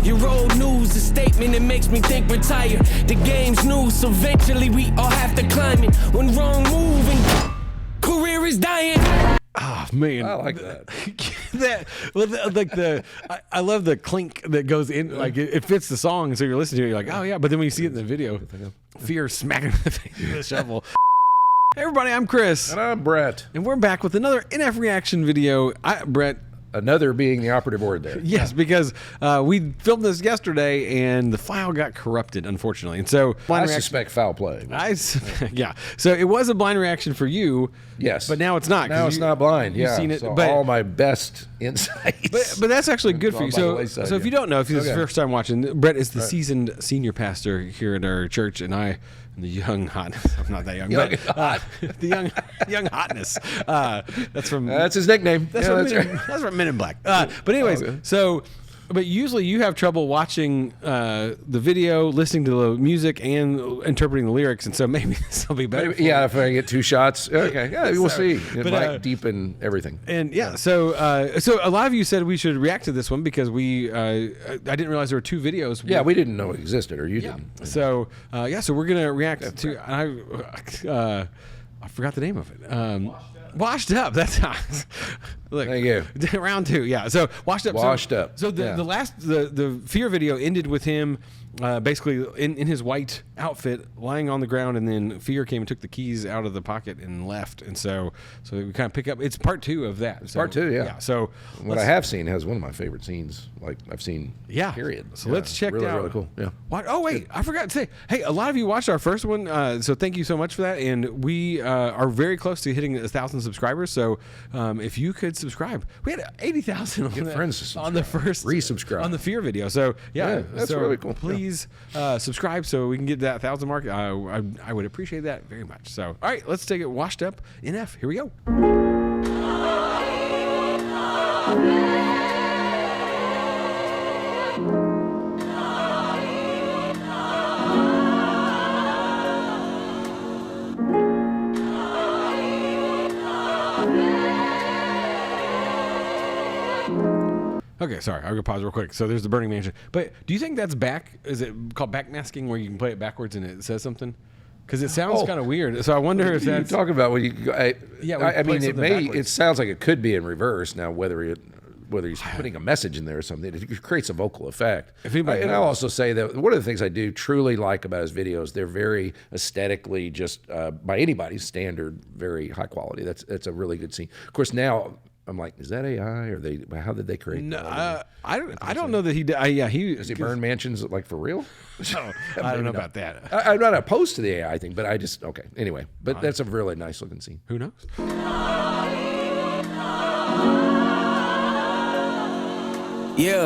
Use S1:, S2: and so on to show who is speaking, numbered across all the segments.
S1: Your old news, a statement that makes me think retire. The game's new, so eventually we all have to climb it. When wrong move and career is dying.
S2: Oh man,
S3: I like that.
S2: I love the clink that goes in. Like it fits the song, so you're listening to it. You're like, oh yeah. But then when you see it in the video, Fear smacking the face with a shovel. Hey everybody, I'm Chris,
S3: And I'm Brett.
S2: and we're back with another NF reaction video. Brett.
S3: Another being the operative word there.
S2: Yes, because we filmed this yesterday and the file got corrupted, unfortunately. And so
S3: I suspect foul play.
S2: Yeah. So it was a blind reaction for you.
S3: Yes.
S2: But now it's not.
S3: Now it's not blind.
S2: You've
S3: Yeah.
S2: seen it,
S3: so
S2: but
S3: all my best insights.
S2: But that's actually good for you.
S3: By the
S2: So,
S3: wayside,
S2: so if
S3: yeah.
S2: you don't know, if this is the
S3: Okay.
S2: first time watching, Brett is the seasoned senior pastor here at our church, and I am the young hotness. I'm not that young,
S3: Young
S2: but
S3: hot.
S2: the young hotness. That's from
S3: That's his nickname.
S2: that's,
S3: Yeah,
S2: from
S3: that's
S2: Men,
S3: right.
S2: that's from Men in Black. But anyways,
S3: Okay.
S2: so. But usually you have trouble watching the video, listening to the music, and interpreting the lyrics, and so maybe this will be better.
S3: Maybe, yeah, if I get two shots. Okay, yeah, we'll see. It
S2: but,
S3: might deepen everything.
S2: And so a lot of you said we should react to this one because I didn't realize there were two videos.
S3: Yeah, we didn't know it existed, or you didn't.
S2: So so we're gonna react to. I forgot the name of it. Washed Up. That's how. Look,
S3: Thank you.
S2: Round two. Yeah. So Washed Up.
S3: Washed Up.
S2: So the
S3: Yeah.
S2: the Fear video ended with him basically in his white outfit lying on the ground, and then Fear came and took the keys out of the pocket and left. And so we kind of pick up. It's part two of that. So,
S3: part two, yeah.
S2: Yeah. So
S3: What I have seen has one of my favorite scenes, like I've seen.
S2: Yeah.
S3: Period.
S2: So
S3: Yeah,
S2: let's check
S3: really,
S2: out.
S3: Really cool. Yeah.
S2: What? Oh wait, I forgot to say. Hey, a lot of you watched our first one, so thank you so much for that. And we are very close to hitting 1,000 subscribers. So if you could subscribe, we had 80,000 on,
S3: friends to
S2: on the first
S3: Resubscribe.
S2: on the Fear video. So yeah,
S3: that's
S2: so
S3: really cool.
S2: Please subscribe so we can get that 1,000 mark. I would appreciate that very much. So all right, let's take it. Washed Up NF. Here we go. Okay, sorry. I'll go pause real quick. So there's the Burning Mansion. But do you think that's back? Is it called backmasking where you can play it backwards and it says something? Because it sounds kind of weird. So I wonder if
S3: You're
S2: that's...
S3: talking about when you.
S2: Yeah,
S3: I mean,
S2: play
S3: it
S2: something
S3: may.
S2: backwards.
S3: It sounds like it could be in reverse now. Whether he's putting a message in there or something, it creates a vocal effect.
S2: If anybody
S3: and
S2: knows.
S3: I'll also say that one of the things I do truly like about his videos, they're very aesthetically, just by anybody's standard, very high quality. That's a really good scene. Of course, now I'm like, is that AI or how did they create
S2: No,
S3: that?
S2: I don't know that he did.
S3: Does he burn mansions like for real?
S2: No, I don't know about that.
S3: I'm not opposed to the AI thing, but okay. Anyway, but that's a really nice looking scene.
S2: Who knows?
S1: Yeah,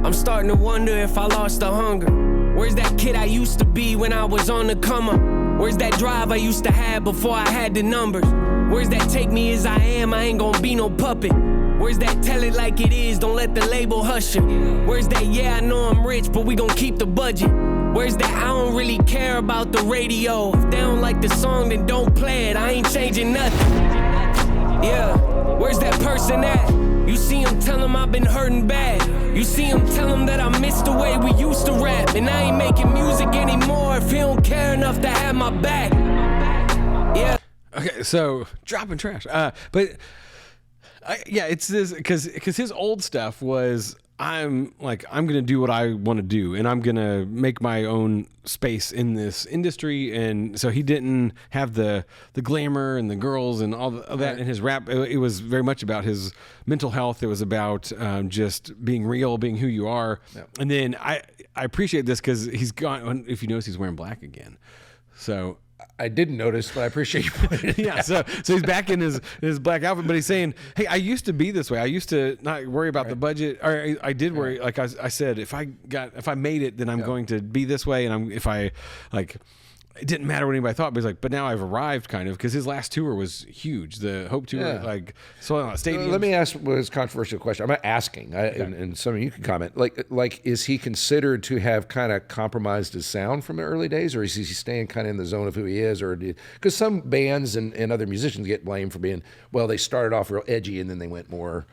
S1: I'm starting to wonder if I lost the hunger. Where's that kid I used to be when I was on the come up? Where's that drive I used to have before I had the numbers? Where's that take me as I am, I ain't gonna be no puppet? Where's that tell it like it is, don't let the label hush it? Where's that yeah, I know I'm rich, but we gon' keep the budget? Where's that I don't really care about the radio? If they don't like the song, then don't play it, I ain't changing nothing. Yeah, where's that person at? You see him, tell him I've been hurting bad. You see him, tell him that I miss the way we used to rap. And I ain't making music anymore if he don't care enough to have my back. Yeah.
S2: Okay, so dropping trash. It's this because his old stuff was I'm gonna do what I want to do, and I'm gonna make my own space in this industry. And so he didn't have the glamour and the girls and all of that in his rap. It was very much about his mental health. It was about just being real, being who you are.
S3: Yep.
S2: And then I appreciate this because he's gone. If you notice, he's wearing black again. So.
S3: I didn't notice, but I appreciate you pointing it
S2: Yeah, so he's back in his black outfit, but he's saying, "Hey, I used to be this way. I used to not worry about the budget, or I did worry. Like I said, if I made it, then I'm going to be this way, and if I it didn't matter what anybody thought, but he's like, but now I've arrived kind of, because his last tour was huge. The Hope tour,
S3: Yeah.
S2: like sold out stadiums.
S3: Let me ask this controversial question. I'm not asking, and some of you can comment. Like, is he considered to have kind of compromised his sound from the early days, or is he staying kind of in the zone of who he is? Or because some bands and other musicians get blamed for being, well, they started off real edgy and then they went more,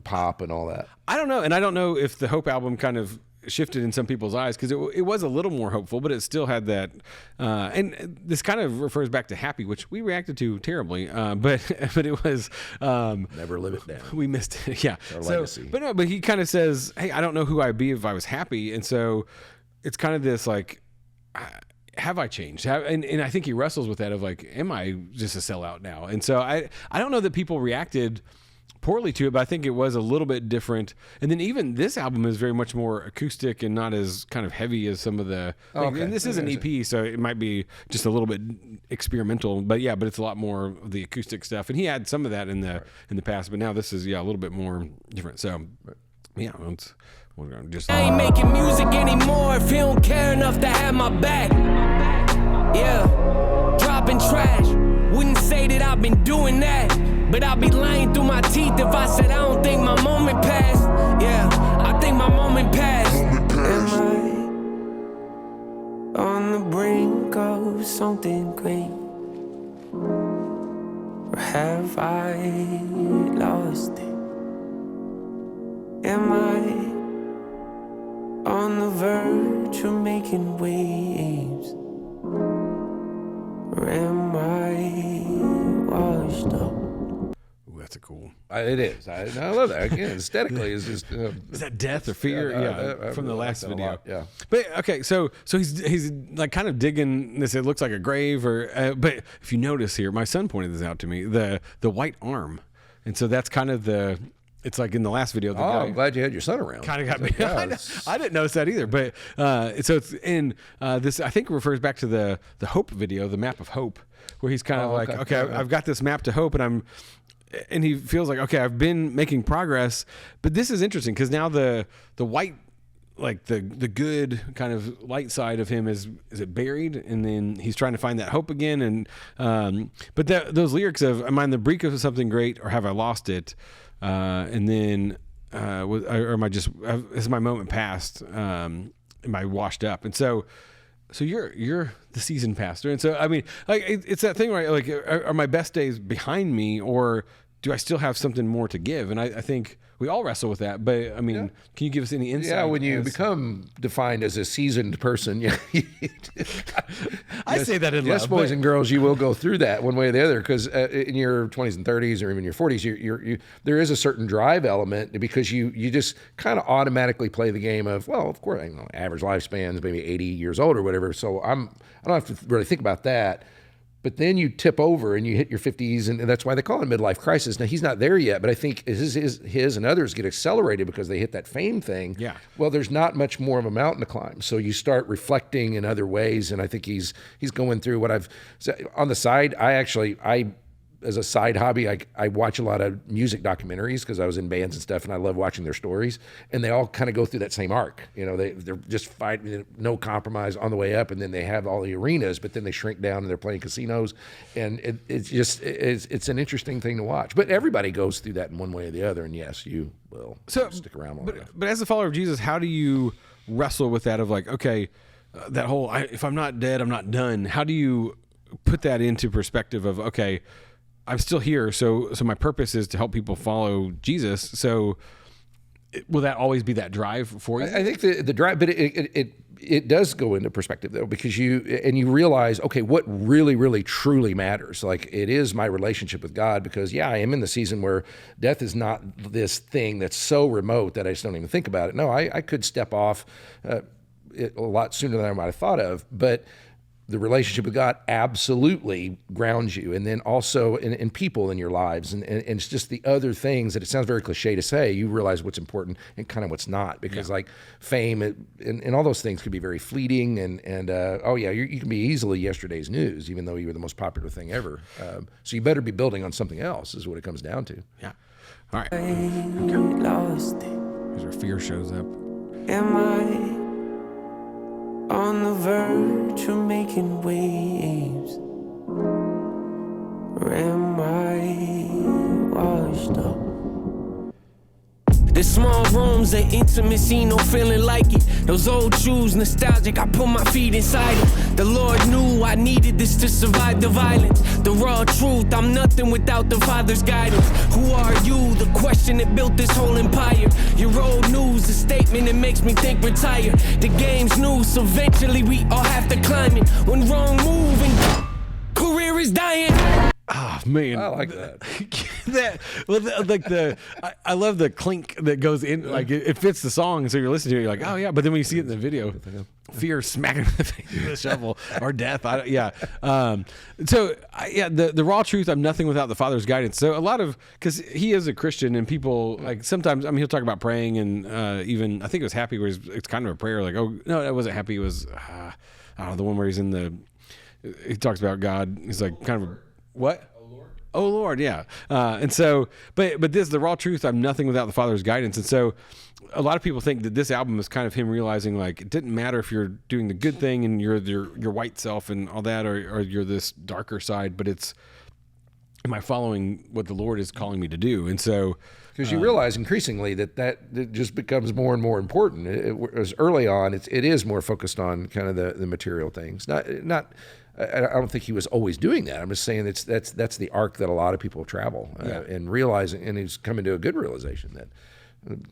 S3: pop and all that.
S2: I don't know, and I don't know if the Hope album kind of shifted in some people's eyes, because it was a little more hopeful, but it still had that. And this kind of refers back to Happy, which we reacted to terribly, but it was
S3: Never live it down.
S2: we missed it. Yeah.
S3: Our legacy.
S2: But he kind of says, "Hey, I don't know who I'd be if I was happy," and so it's kind of this like, have I changed? And I think he wrestles with that of like, am I just a sellout now? And so I don't know that people reacted poorly to it, but I think it was a little bit different. And then even this album is very much more acoustic and not as kind of heavy as some of the.
S3: Okay.
S2: And this is an EP, so it might be just a little bit experimental. But yeah, but it's a lot more of the acoustic stuff. And he had some of that in the past, but now this is a little bit more different. So yeah, we're gonna just.
S1: I ain't making music anymore if he don't care enough to have my back. Yeah, dropping trash. Wouldn't say that I've been doing that, but I'll be lying through my teeth if I said I don't think my moment passed. Yeah, I think my moment passed. Am I on the brink of something great? Or have I lost it? Am I on the verge of making waves? Or am I washed up?
S2: Ooh, that's a cool.
S3: It is. I love that. Again, aesthetically, is just.
S2: Is that death or fear?
S3: I
S2: from the
S3: really
S2: last
S3: like that a
S2: video.
S3: lot, yeah.
S2: But okay, so he's like kind of digging this. It looks like a grave, or but if you notice here, my son pointed this out to me. The white arm, and so that's kind of the. It's like in the last video. The guy
S3: I'm glad you had your son around.
S2: kind of got me.
S3: Yeah,
S2: I didn't notice that either. But so it's in this. I think refers back to the Hope video, the map of hope, where he's kind of like, okay, I've got this map to hope, and he feels like, okay, I've been making progress. But this is interesting because now the white, like the good kind of light side of him is it buried, and then he's trying to find that hope again. And but those lyrics of "Am I on the brink of something great, or have I lost it?" And then, or am I just? Is my moment past? Am I washed up? And so you're the seasoned pastor, and so I mean, like it's that thing, right? Like, are my best days behind me, or do I still have something more to give? And I think we all wrestle with that. But I mean, can you give us any insight?
S3: Yeah, when you become defined as a seasoned person,
S2: I say that in
S3: yes,
S2: love,
S3: boys
S2: but-
S3: and girls, you will go through that one way or the other. Because in your 20s and 30s, or even your 40s, there is a certain drive element because you just kind of automatically play the game of, well, of course, average lifespan's maybe 80 years old or whatever. So I don't have to really think about that. But then you tip over and you hit your 50s, and that's why they call it a midlife crisis. Now, he's not there yet, but I think his and others get accelerated because they hit that fame thing.
S2: Yeah.
S3: Well, there's not much more of a mountain to climb. So you start reflecting in other ways, and I think he's going through what I've on the side. I as a side hobby, I watch a lot of music documentaries because I was in bands and stuff, and I love watching their stories. And they all kind of go through that same arc. They're just fighting, no compromise on the way up, and then they have all the arenas, but then they shrink down and they're playing casinos. And it's an interesting thing to watch. But everybody goes through that in one way or the other. And yes, you will stick around long enough.
S2: But as a follower of Jesus, how do you wrestle with that of like, okay, that whole if I'm not dead, I'm not done. How do you put that into perspective of, okay, I'm still here, so my purpose is to help people follow Jesus. So will that always be that drive for you?
S3: I think the drive, but it does go into perspective though, because you realize, okay, what really, really, truly matters. Like, it is my relationship with God, because I am in the season where death is not this thing that's so remote that I just don't even think about it. No, I could step off a lot sooner than I might have thought of, but the relationship with God absolutely grounds you. And then also in people in your lives. And it's just the other things that it sounds very cliche to say, you realize what's important and kind of what's not. Because like fame and all those things could be very fleeting. And you can be easily yesterday's news, even though you were the most popular thing ever. So you better be building on something else is what it comes down to.
S2: Yeah. All right.
S1: Lost it.
S2: Here's where fear shows up.
S1: Am I on the verge of making waves? Or am I washed up? The small rooms, the intimacy, no feeling like it. Those old shoes, nostalgic, I put my feet inside it. The Lord knew I needed this to survive the violence. The raw truth, I'm nothing without the Father's guidance. Who are you? The question that built this whole empire. Your old news, a statement that makes me think retire. The game's new, so eventually we all have to climb it. When wrong move and career is dying.
S2: Oh man,
S3: I like that.
S2: I love the clink that goes in. Like it fits the song, and so you're listening to it. You're like, oh yeah. But then when you see it in the video, fear smacking the face with a shovel or death. The raw truth. I'm nothing without the Father's guidance. So a lot of because he is a Christian, and people like sometimes. I mean, he'll talk about praying, and even I think it was happy, where it's kind of a prayer. Like, oh no, it wasn't happy. It was I don't know, the one where he's in the. He talks about God. He's like kind of. What? Oh Lord, yeah. And so, but this, the raw truth, I'm nothing without the Father's guidance. And so a lot of people think that this album is kind of him realizing like, it didn't matter if you're doing the good thing and you're your white self and all that, or you're this darker side, but it's, am I following what the Lord is calling me to do? And so,
S3: because you realize increasingly that it just becomes more and more important. As early on, it is more focused on kind of the material things. Not. I don't think he was always doing that. I'm just saying that's the arc that a lot of people travel, and realizing, and he's coming to a good realization that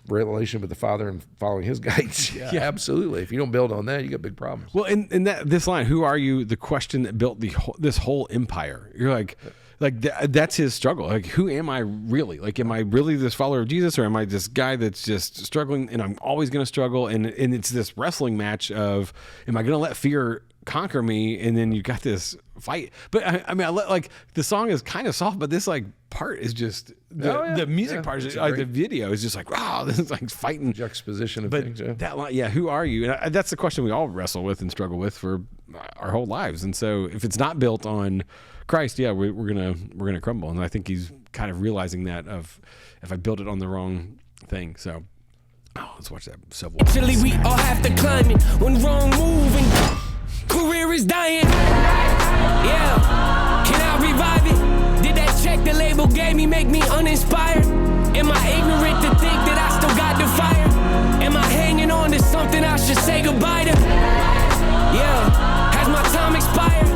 S3: relation with the Father and following His guidance. Yeah, absolutely. If you don't build on that, you got big problems.
S2: Well, and this line, "Who are you?" The question that built this whole empire. You're like that's his struggle. Like, who am I really? Like, am I really this follower of Jesus, or am I this guy that's just struggling and I'm always going to struggle? And it's this wrestling match of, am I going to let fear conquer me? And then you got this fight. But I mean, like the song is kind of soft, but this like part is just the music part is like the video is just like, wow, this is like fighting
S3: juxtaposition of things.
S2: That line, who are you? And that's the question we all wrestle with and struggle with for our whole lives. And so if it's not built on Christ, we're gonna crumble. And I think he's kind of realizing that of if I build it on the wrong thing. So let's watch that.
S1: Actually, we all have to climb it. When wrong moving, career is dying. Yeah, can I revive it? Did that check the label gave me make me uninspired? Am I ignorant to think that I still got the fire? Am I hanging on to something I should say goodbye to? Yeah, has my time expired?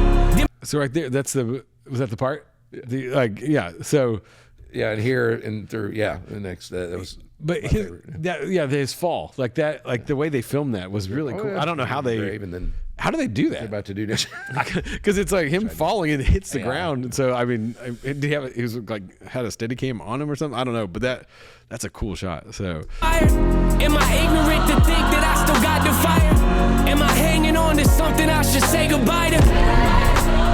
S2: So right there, was that the part? So.
S3: Yeah, and here and through, the next, that was.
S2: But his fall, like that, like the way they filmed that was really cool. I don't know how how do they do that?
S3: About to do this
S2: because it's like him falling and hits the ground. And so I mean, did he was like had a Steadicam on him or something? I don't know, but that's a cool shot. So
S1: am I ignorant to think that I still got the fire? Am I hanging on to something I should say goodbye to?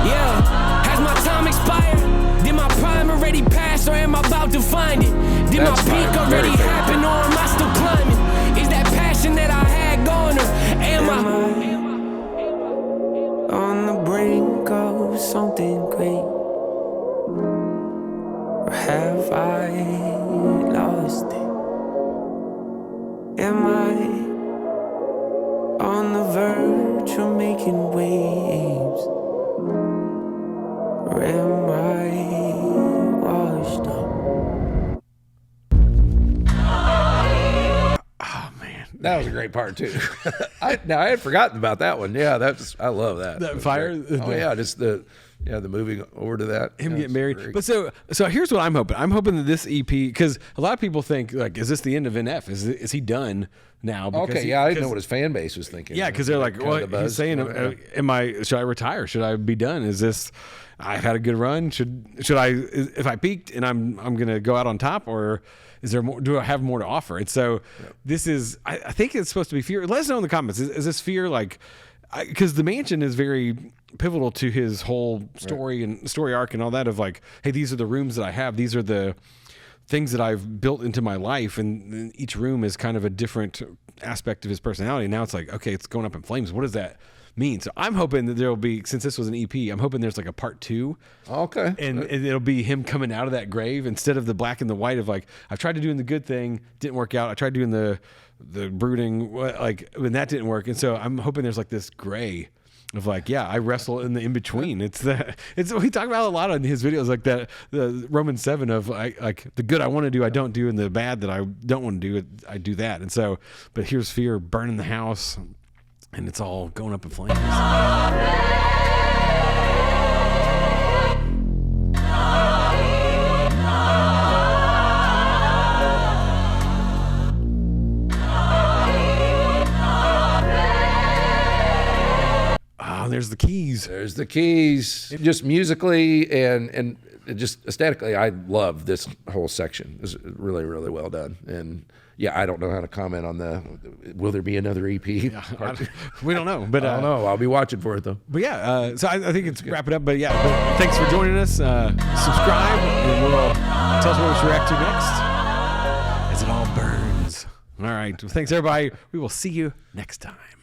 S1: Yeah, has my time expired? Did my prime already pass, or am I about to find it? Did my peak already happen, or am I still climbing? Is that passion that I had gone, or am I on the brink of something great? Or have I lost it? Am I on the verge of making waves? Or am I washed up?
S2: Oh man,
S3: that was a great part too. I had forgotten about that one. Yeah, I love that.
S2: That fire.
S3: Just the moving over to that.
S2: Him getting married. Great. But so here's what I'm hoping. I'm hoping that this EP, because a lot of people think like, is this the end of NF? Is he done now? Because
S3: I didn't know what his fan base was thinking.
S2: Yeah, because they're like, well, he's saying, should I retire? Should I be done? Is this? I've had a good run. Should I? If I peaked and I'm gonna go out on top, or is there more? Do I have more to offer? And so this is. I think it's supposed to be fear. Let us know in the comments. Is this fear like? Because the mansion is very pivotal to his whole story and story arc and all that of like, hey, these are the rooms that I have. These are the things that I've built into my life, and each room is kind of a different aspect of his personality. Now it's like, okay, it's going up in flames. What does that mean? So I'm hoping that there'll be, since this was an EP, I'm hoping there's like a part 2.
S3: Okay.
S2: And it'll be him coming out of that grave instead of the black and the white of like, I've tried to doing the good thing, didn't work out. I tried doing the brooding, like, when that didn't work. And so I'm hoping there's like this gray of like, yeah, I wrestle in the in between. It's we talk about a lot on his videos, like that, the Romans 7 of like the good I want to do, I don't do, and the bad that I don't want to do, I do that. And so, but here's fear burning the house, and it's all going up in flames. There's the keys.
S3: There's the keys. Just musically and just aesthetically, I love this whole section. It's really, really well done. And yeah, I don't know how to comment on will there be another EP?
S2: Yeah, we don't know. But
S3: I don't know. I'll be watching for it though.
S2: But yeah, so I think it's wrap it up. But yeah, thanks for joining us. Subscribe, and we'll tell us what we should react to next as it all burns. All right. Well, thanks, everybody. We will see you next time.